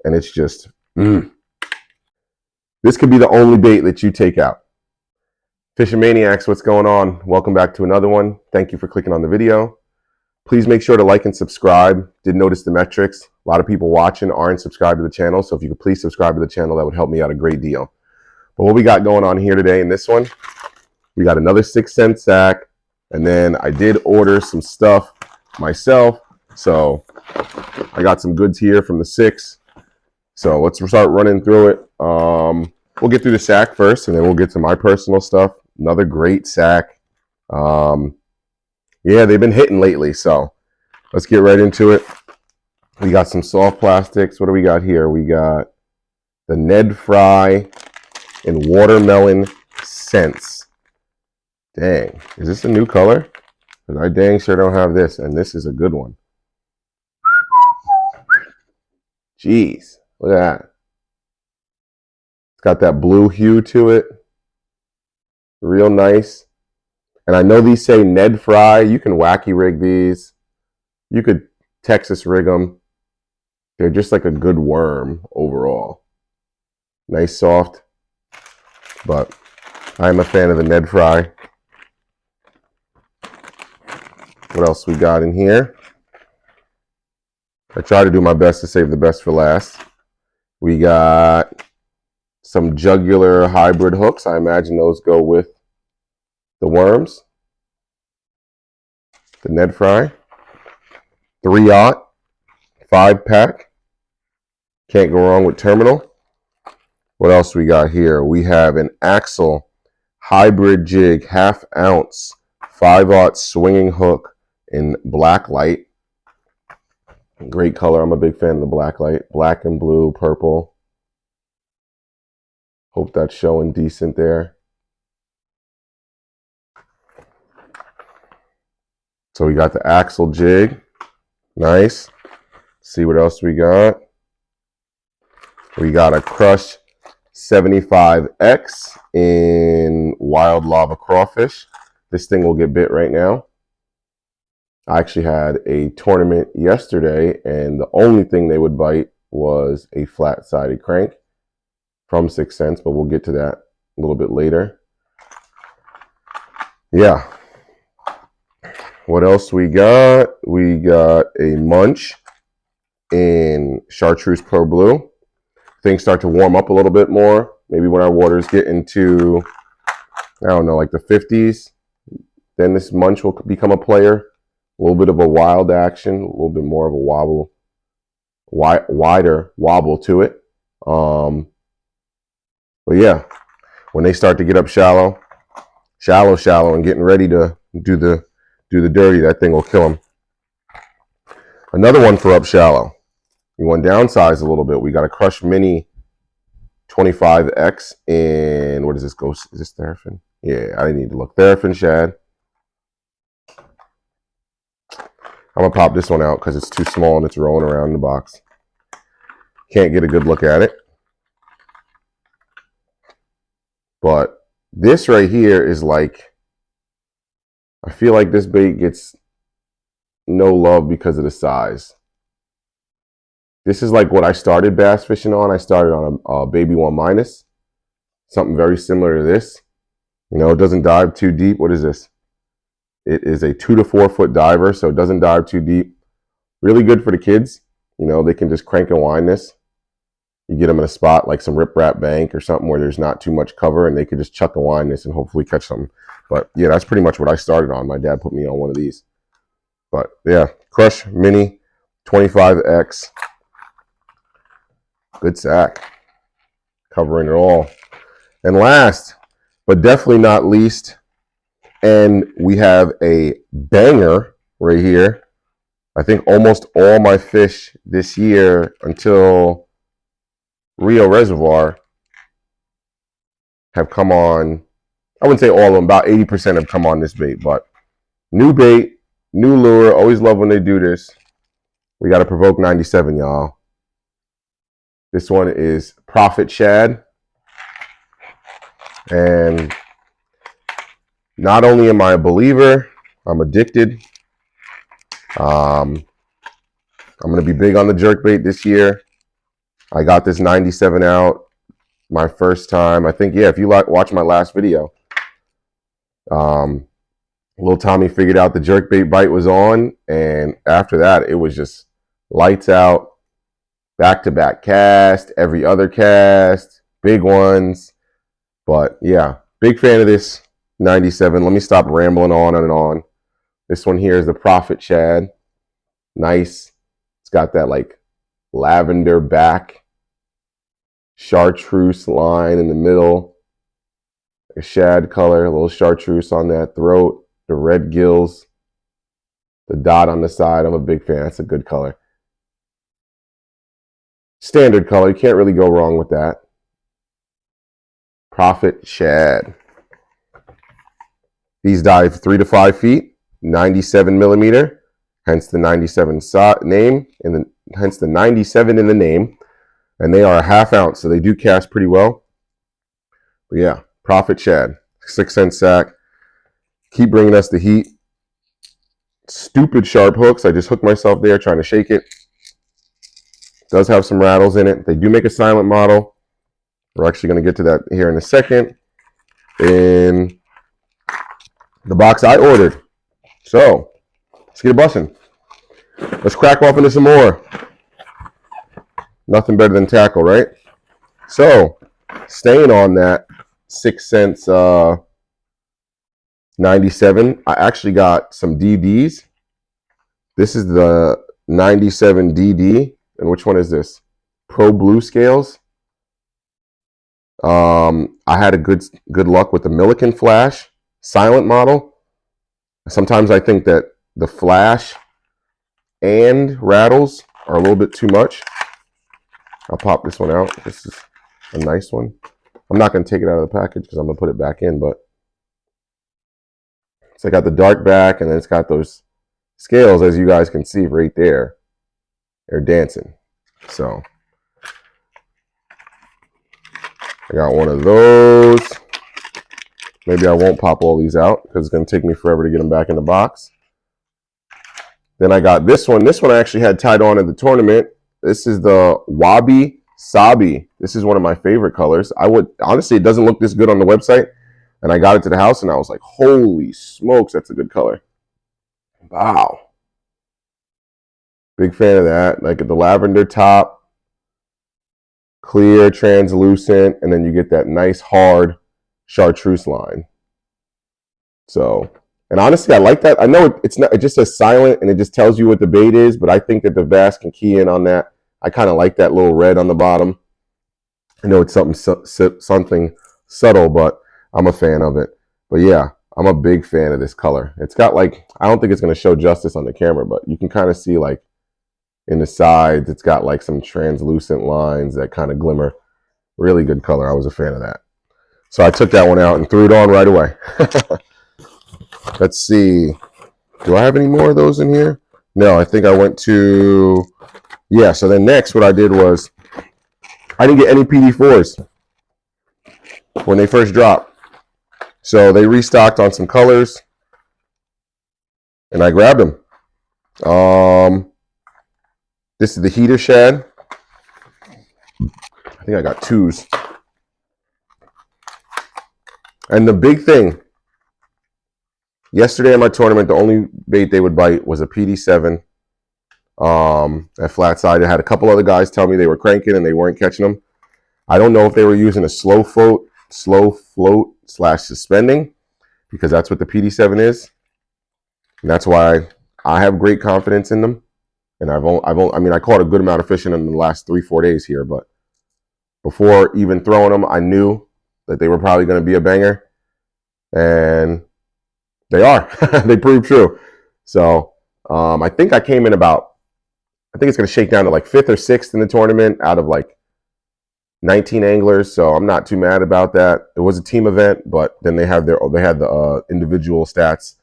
and it's just, This could be the only bait that you take out. Fishing Maniacs, what's going on? Welcome back to another one. Thank you for clicking on the video. Please make sure to like and subscribe. Did notice the metrics. A lot of people watching aren't subscribed to the channel, so if you could please subscribe to the channel, that would help me out a great deal. But what we got going on here today in this one, we got another 6-cent sack, and then I did order some stuff myself, so I got some goods here from the 6. So let's start running through it. We'll get through the sack first, and then we'll get to my personal stuff. Another great sack. Yeah, they've been hitting lately, so let's get right into it. We got some soft plastics. What do we got here? We got the Ned Fry in Watermelon Scents. Dang, is this a new color? Because I dang sure don't have this, and this is a good one. Jeez, look at that. It's got that blue hue to it. Real nice. And I know these say Ned Fry. You can wacky rig these. You could Texas rig them. They're just like a good worm overall. Nice soft. But I'm a fan of the Ned Fry. What else we got in here? I try to do my best to save the best for last. We got some jugular hybrid hooks. I imagine those go with the worms. The Ned Fry. 3-aught. 5-pack. Can't go wrong with terminal. What else we got here? We have an Axel hybrid jig, 1/2 ounce, 5-aught swinging hook in black light. Great color. I'm a big fan of the black light. Black and blue, purple. Hope that's showing decent there. So we got the Axel jig. Nice. See what else we got. We got a Crush 75X in Wild Lava Crawfish. This thing will get bit right now. I actually had a tournament yesterday, and the only thing they would bite was a flat-sided crank from 6 cents, but we'll get to that a little bit later. Yeah. What else we got? We got a Munch in Chartreuse Pro Blue. Things start to warm up a little bit more. Maybe when our waters get into, I don't know, like the 50s, then this Munch will become a player. A little bit of a wild action, a little bit more of a wobble, wider wobble to it. But yeah, when they start to get up shallow, and getting ready to do the dirty, that thing will kill them. Another one for up shallow. You want to downsize a little bit. We got a Crush Mini 25X in, what is this? Ghost? Is this Theraphin? Yeah, I need to look. Theraphin shad. I'm going to pop this one out because it's too small and it's rolling around in the box. Can't get a good look at it. But this right here is like, I feel like this bait gets no love because of the size. This is like what I started bass fishing on. I started on a Baby 1-, something very similar to this. You know, it doesn't dive too deep. What is this? It is a 2 to 4 foot diver, so it doesn't dive too deep. Really good for the kids. You know, they can just crank and wind this. You get them in a spot like some riprap bank or something where there's not too much cover, and they could just chuck and wind this and hopefully catch something. But yeah, that's pretty much what I started on. My dad put me on one of these. But yeah, Crush Mini 25X. Good sack. Covering it all. And last, but definitely not least, and we have a banger right here. I think almost all my fish this year until Rio Reservoir have come on. I wouldn't say all of them, about 80% have come on this bait. But new bait, new lure. Always love when they do this. We got a Provoke 97, y'all. This one is Prophet Shad. And not only am I a believer, I'm addicted. I'm going to be big on the jerkbait this year. I got this 97 out my first time. I think, yeah, if you watch my last video, little Tommy figured out the jerkbait bite was on, and after that, it was just lights out, back-to-back cast, every other cast, big ones. But yeah, big fan of this 97. Let me stop rambling on and on. This one here is the Prophet Shad. Nice. It's got that like lavender back, chartreuse line in the middle, a shad color, a little chartreuse on that throat, the red gills, the dot on the side. I'm a big fan. That's a good color. Standard color. You can't really go wrong with that. Prophet Shad. These dive 3 to 5 feet, 97 millimeter, hence the 97 name, and hence the 97 in the name. And they are a ½ ounce, so they do cast pretty well. But yeah, Prophet Shad, 6-cent sack. Keep bringing us the heat. Stupid sharp hooks. I just hooked myself there trying to shake it. Does have some rattles in it. They do make a silent model. We're actually going to get to that here in a second. In the box I ordered. So, let's get it busting. Let's crack off into some more. Nothing better than tackle, right? So, staying on that 6 cents 97, I actually got some DDs. This is the 97 DD. And which one is this? Pro Blue scales. I had a good luck with the Milliken Flash silent model. Sometimes I think that the flash and rattles are a little bit too much. I'll pop this one out. This is a nice one. I'm not going to take it out of the package because I'm going to put it back in, but so I got the dark back, and then it's got those scales, as you guys can see right there. They're dancing. So I got one of those. Maybe I won't pop all these out because it's going to take me forever to get them back in the box. Then I got this one. This one I actually had tied on at the tournament. This is the Wabi Sabi. This is one of my favorite colors. Honestly, it doesn't look this good on the website. And I got it to the house and I was like, holy smokes, that's a good color. Wow. Big fan of that. Like the lavender top, clear, translucent, and then you get that nice hard chartreuse line. So, and honestly, I like that. I know it's not, it just says silent and it just tells you what the bait is, but I think that the Bass can key in on that. I kind of like that little red on the bottom. I know it's something subtle, but I'm a fan of it. But yeah, I'm a big fan of this color. It's got like, I don't think it's going to show justice on the camera, but you can kind of see like in the sides, it's got like some translucent lines that kind of glimmer. Really good color. I was a fan of that. So I took that one out and threw it on right away. Let's see. Do I have any more of those in here? No, I think I went to, yeah, so then next what I did was, I didn't get any PD4s when they first dropped. So they restocked on some colors, and I grabbed them. This is the Heater Shad. I think I got 2s. And the big thing, yesterday in my tournament, the only bait they would bite was a PD7 at flat side. I had a couple other guys tell me they were cranking and they weren't catching them. I don't know if they were using a slow float / suspending, because that's what the PD7 is. And that's why I have great confidence in them. And I caught a good amount of fish in them in the last 3-4 days here, but before even throwing them, I knew that they were probably going to be a banger, and they are. They proved true. So I think I came in about, I think it's going to shake down to like 5th or 6th in the tournament out of like 19 anglers. So I'm not too mad about that. It was a team event, but then they had the individual stats,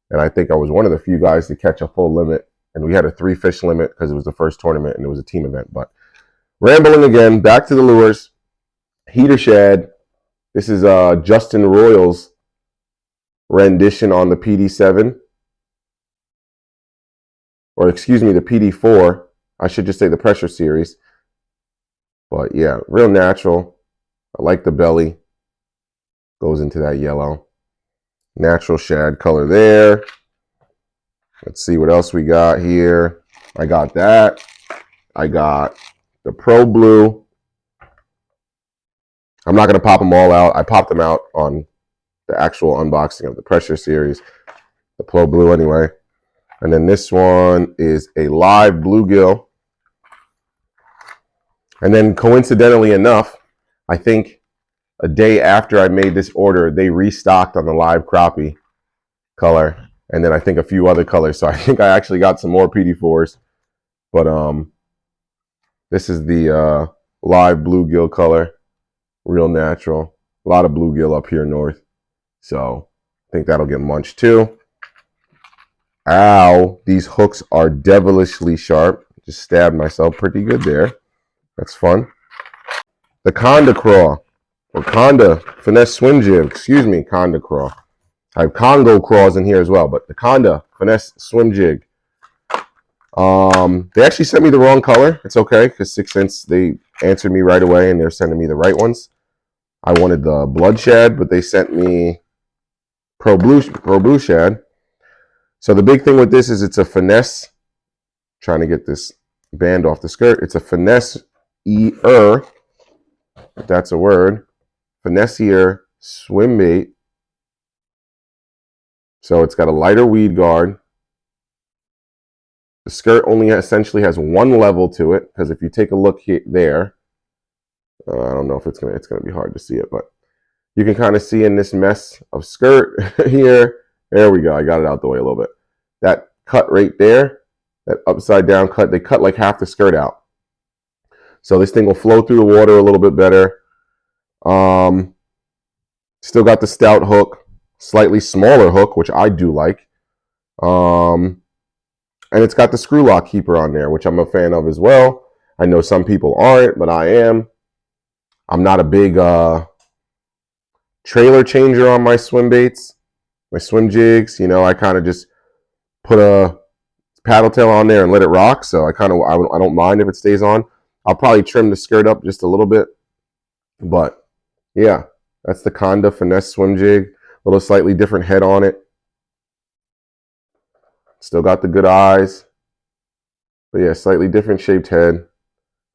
and I think I was one of the few guys to catch a full limit. And we had a 3-fish limit because it was the first tournament and it was a team event. But rambling again, back to the lures. Heater Shad. This is Justin Royals' rendition on the PD7. Or excuse me, the PD4. I should just say the Pressure Series. But yeah, real natural. I like the belly. Goes into that yellow. Natural shad color there. Let's see what else we got here. I got that. I got the Pro Blue. I'm not going to pop them all out. I popped them out on the actual unboxing of the Pressure series. The Pro Blue anyway. And then this one is a live bluegill. And then coincidentally enough, I think a day after I made this order, they restocked on the live crappie color. And then I think a few other colors. So I think I actually got some more PD4s. But this is the live bluegill color. Real natural. A lot of bluegill up here north. So I think that'll get munched too. Ow, these hooks are devilishly sharp. Just stabbed myself pretty good there. That's fun. The Conda Craw, or Conda Finesse Swim Jig. Excuse me, Conda Craw. I have Congo Craws in here as well, but the Conda Finesse Swim Jig. They actually sent me the wrong color. It's okay, because 6 Sense, they answered me right away, and they're sending me the right ones. I wanted the Blood Shad, but they sent me Pro Blue Shad. So the big thing with this is it's a finesse. Trying to get this band off the skirt. It's a finesse-er, if that's a word. Finessier swim bait. So it's got a lighter weed guard. The skirt only essentially has one level to it, because if you take a look here, there, I don't know if it's gonna be hard to see it, but you can kind of see in this mess of skirt here. There we go. I got it out the way a little bit. That cut right there, that upside down cut, they cut like half the skirt out. So this thing will flow through the water a little bit better. Still got the stout hook, slightly smaller hook, which I do like. And it's got the screw lock keeper on there, which I'm a fan of as well. I know some people aren't, but I am. I'm not a big trailer changer on my swim baits, my swim jigs. You know, I kind of just put a paddle tail on there and let it rock. So I don't mind if it stays on. I'll probably trim the skirt up just a little bit. But yeah, that's the Conda Finesse Swim Jig. A little slightly different head on it. Still got the good eyes. But yeah, slightly different shaped head.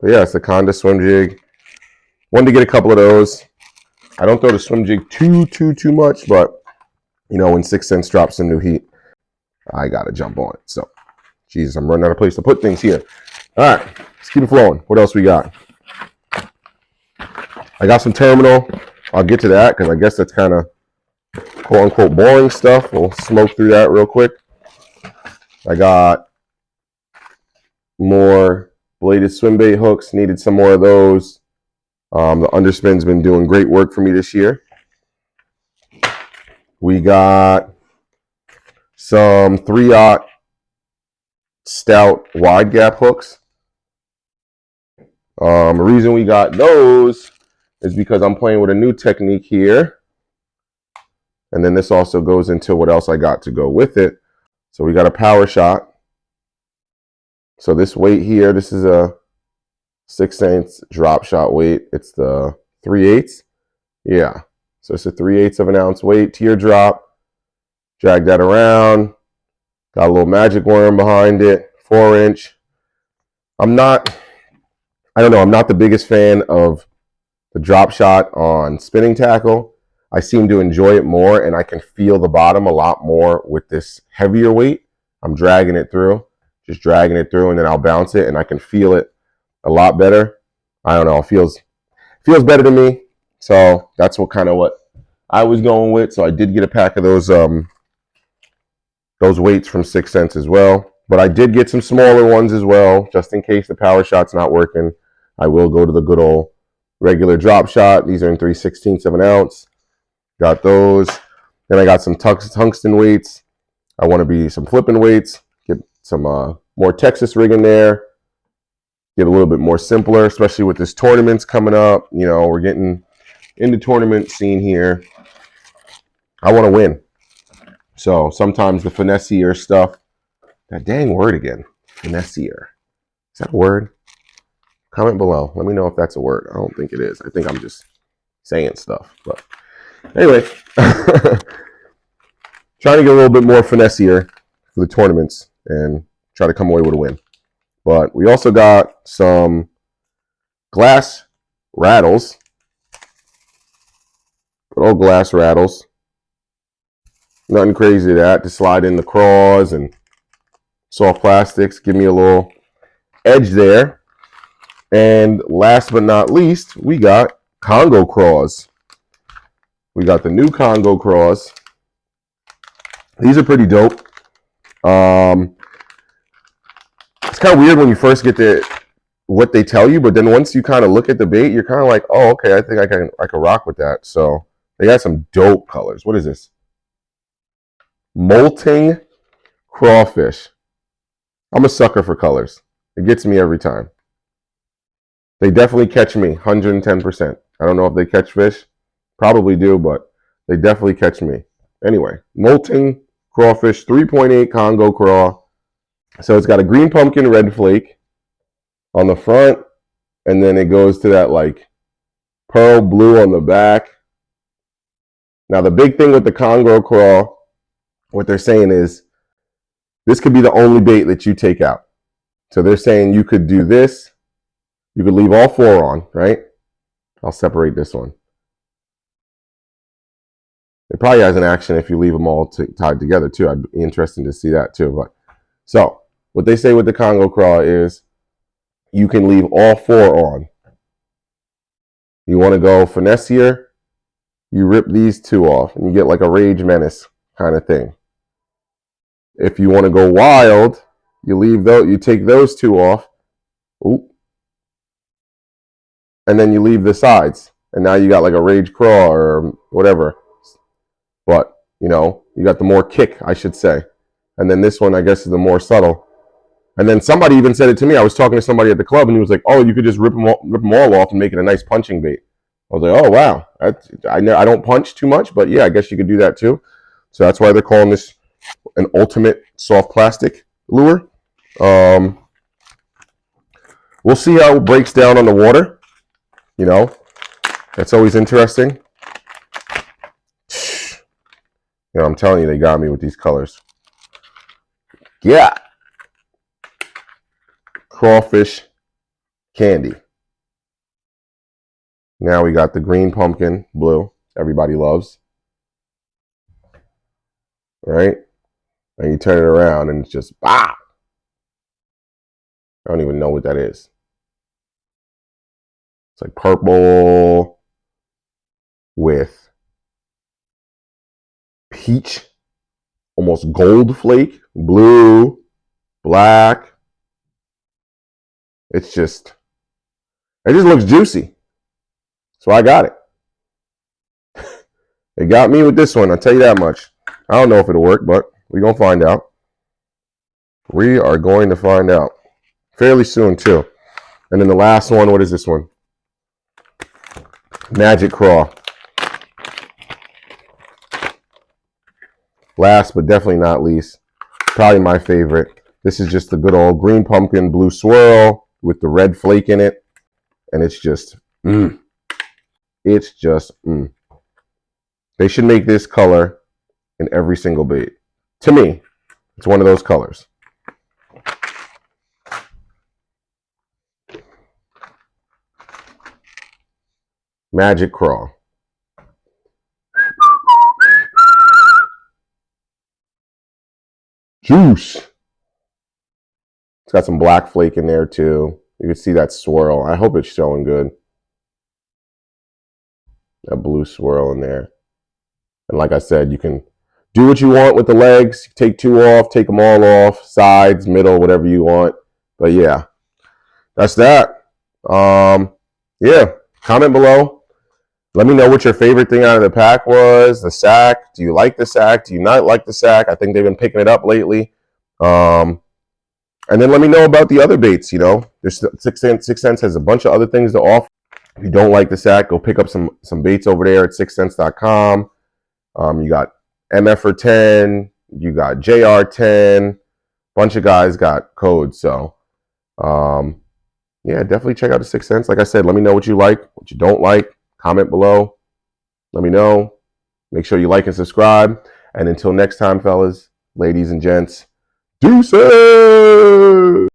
But yeah, it's the Conda Swim Jig. Wanted to get a couple of those. I don't throw the swim jig too much, but you know, when 6 Sense drops some new heat, I gotta jump on it. So, Jesus, I'm running out of place to put things here. All right, let's keep it flowing. What else we got? I got some terminal. I'll get to that because I guess that's kind of quote unquote boring stuff. We'll smoke through that real quick. I got more bladed swim bait hooks. Needed some more of those. The Underspin's been doing great work for me this year. We got some 3/0 stout wide gap hooks. The reason we got those is because I'm playing with a new technique here. And then this also goes into what else I got to go with it. So we got a power shot. So this weight here, this is a 6 Sense drop shot weight. It's the 3/8. Yeah. So it's a 3/8 of an ounce weight, teardrop. Drag that around. Got a little magic worm behind it, 4-inch. I'm not the biggest fan of the drop shot on spinning tackle. I seem to enjoy it more, and I can feel the bottom a lot more with this heavier weight. I'm dragging it through, just dragging it through, and then I'll bounce it, and I can feel it a lot better. I don't know, it feels better to me. So that's what I was going with. So I did get a pack of those weights from 6 Sense as well. But I did get some smaller ones as well, just in case the power shot's not working. I will go to the good old regular drop shot. These are in 3/16 of an ounce. Got those. Then I got some tungsten weights. I want to be some flipping weights. Get some more Texas rig in there. Get a little bit more simpler, especially with this tournaments coming up. You know, we're getting in the tournament scene here. I want to win. So sometimes the finessier stuff, that dang word again, finessier. Is that a word? Comment below. Let me know if that's a word. I don't think it is. I think I'm just saying stuff. But anyway, trying to get a little bit more finesse here for the tournaments and try to come away with a win. But we also got some glass rattles. Good old glass rattles. Nothing crazy to that. To slide in the craws and soft plastics. Give me a little edge there. And last but not least, we got Congo craws. We got the new Congo craws. These are pretty dope. It's kind of weird when you first get what they tell you, but then once you kind of look at the bait, you're kind of like, oh, okay, I think I can rock with that. So they got some dope colors. What is this? Molting crawfish. I'm a sucker for colors. It gets me every time. They definitely catch me, 110%. I don't know if they catch fish. Probably do, but they definitely catch me. Anyway, molting crawfish, 3.8 Congo craw. So it's got a green pumpkin red flake on the front, and then it goes to that like pearl blue on the back. Now the big thing with the Congo craw, what they're saying is this could be the only bait that you take out. So they're saying you could do this. You could leave all four on, right? I'll separate this one. It probably has an action if you leave them all tied together too. I'd be interested to see that too. But so what they say with the Congo craw is you can leave all four on. You want to go finesse here, you rip these two off and you get like a Rage Menace kind of thing. If you want to go wild, you leave those, you take those two off. Oop. And then you leave the sides. And now you got like a Rage Craw or whatever. But, you know, you got the more kick, I should say. And then this one, I guess, is the more subtle. And then somebody even said it to me. I was talking to somebody at the club, and he was like, oh, you could just rip them all off and make it a nice punching bait. I was like, oh, wow. I don't punch too much, but yeah, I guess you could do that too. So that's why they're calling this an ultimate soft plastic lure. We'll see how it breaks down on the water. You know, that's always interesting. You know, I'm telling you, they got me with these colors. Yeah. Crawfish candy. Now we got the green pumpkin blue. Everybody loves. Right? And you turn it around and it's just, bah! I don't even know what that is. It's like purple with peach, almost gold flake, blue, black. It just looks juicy. So I got it. It got me with this one, I'll tell you that much. I don't know if it'll work, but we're going to find out. We are going to find out. Fairly soon, too. And then the last one, what is this one? Magic Craw. Last but definitely not least, probably my favorite. This is just the good old green pumpkin blue swirl with the red flake in it. And it's just, It's just, They should make this color in every single bait. To me, it's one of those colors. Magic Craw. Juice. It's got some black flake in there too. You can see that swirl. I hope it's showing good. That blue swirl in there. And like I said, you can do what you want with the legs. Take two off, take them all off, sides, middle, whatever you want. But yeah, that's that. Yeah, comment below. Let me know what your favorite thing out of the pack was. The sack. Do you like the sack? Do you not like the sack? I think they've been picking it up lately. And then let me know about the other baits. You know, there's 6 Sense has a bunch of other things to offer. If you don't like the sack, go pick up some baits over there at 6sense.com. You got MF for 10. You got JR 10. Bunch of guys got codes. So yeah, definitely check out the Sixth Sense. Like I said, let me know what you like, what you don't like. Comment below. Let me know. Make sure you like and subscribe. And until next time, fellas, ladies and gents, deuces!